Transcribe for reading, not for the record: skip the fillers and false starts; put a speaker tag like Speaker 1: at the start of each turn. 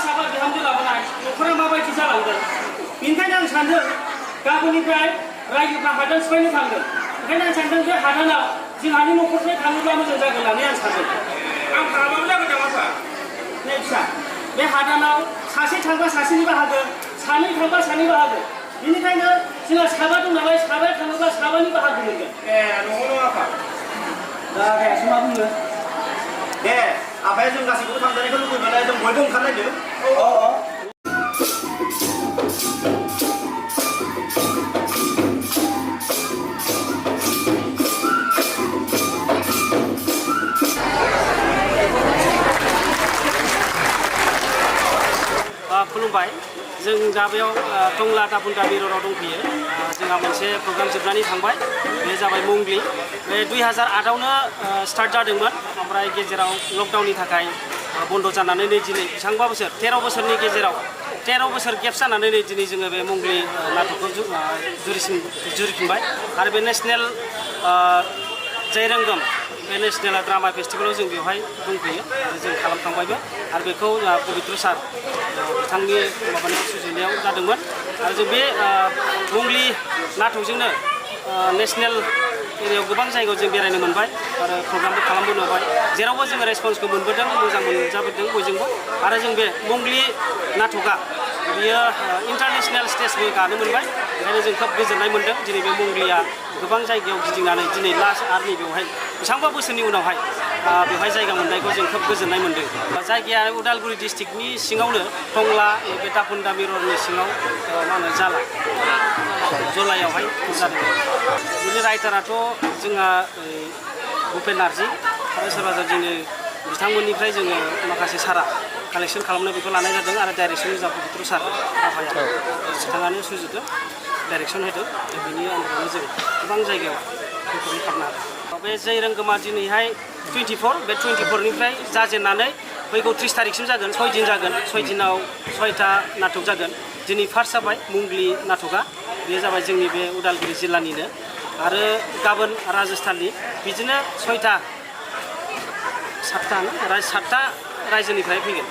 Speaker 1: साबा बिहामजो लाबोनाय न'खरा माबायदि जालांगोन बेनिखायनो आं सानदों गाबोननिफ्राय रायजोफ्रा हादान सिफायनो थांगोन ओंखायनो आं सानदों बे हादानाव जोंहानि न'खरनिफ्राय थाङोब्ला मोजां जागोन होननानै आं सानदों आं थाङाबाबो जागोन नामा नै फिसा बे हादानाव सासे थांबा सासेनि बाहागो सानै थांबा सानै बाहागो बेनिखायनो जोंहा साबा दं नालाय साबाया थाङोब्ला साबानि बाहागो मोनगोन नंगौ नङा आफा दा आफायासो मा बुङो दे आफाया जों गासैखौबो थांजानायखौ लुबैबालाय जों बयबो ओंखारलायदो खुलुमबाय जों दा बेयाव टंला दापुन गामि र'डआव दंफैयो जोंहा मोनसे प्रग्राम जोबनानै थांबाय बे जाबाय मंगली बे 2008आवनो स्टार्ट जादोंमोन ओमफ्राय गेजेराव लकडाउननि थाखाय बन्द जानानै नै दिनै बेसेबांबा बोसोर 13 बोसोरनि गेजेराव 13 बोसोर गेप जानानै नै दिनै जोङो बे मंगली नाटकखौ जुरिफिनबाय आरो बे नेशनेल जयरंगम बे नेशनेल ड्रामा फेस्टिभेलाव जों बेवहाय दंफैयो जों खालामखांबायबो आरो बेखौ पबित्र सार बिथांनि माबानायाव सुजुनायाव जादोंमोन आरो जों बे मंगली नाटकजोंनो नेशनेल एरियायाव गोबां जायगायाव जों बेरायनो मोनबाय आरो प्रग्रामबो खालामबोनो मोनबाय जेरावबो जोङो रेसपन्सखौ मोनबोदों मोजां मोनजाबोदों बयजोंबो आरो जों बे मंगली नाटकआ बियो इन्टारनेशनेल स्टेजबो गानो मोनबाय ओंखायनो जों खोब गोजोननाय मोनदों दिनै बे मंगलीया गोबां जायगायाव गिदिंनानै दिनै लास्ट आरो नैबेवहाय बेसेबांबा बोसोरनि उनावहाय बेवहाय जायगा मोननायखौ जों खोब गोजोननाय मोनदों जायगाया उदालगुरि डिस्ट्रिक्टनि सिङावनो टंला बे दापुन गामि र'डनि सिङाव मा होनो जाला जलायावहाय जादों बिनि राइटाराथ' जोंहा भुपेन नार्जी आरो सोरबा जोंनि बिथांमोननिफ्राय जोङो माखासे सारा कालेक्सन खालामनाय बेखौ लानाय जादों आरो डाइरेक्सन जा पबित्र सार आफाया बिथाङानो सुजुदों डाइरेक्सन होदों बेनि अनगायैबो जों गोबां जायगायाव बेफोरनि खालामनो हादों बे जयरंगमा दिनैहाय 24 बे 24निफ्राय जाजेननानै फैगौ 30 तारिखसिम जागोन 6 दिन जागोन 6 दिनाव 6टा नाटक जागोन दिनै फार्स्ट जाबाय मंगली नाटकआ बेयो जाबाय जोंनि बे उदालगुरि जिल्लानिनो आरो गाबोन राजस्थाननि बिदिनो 7टा रायजोनिफ्राय फैगोन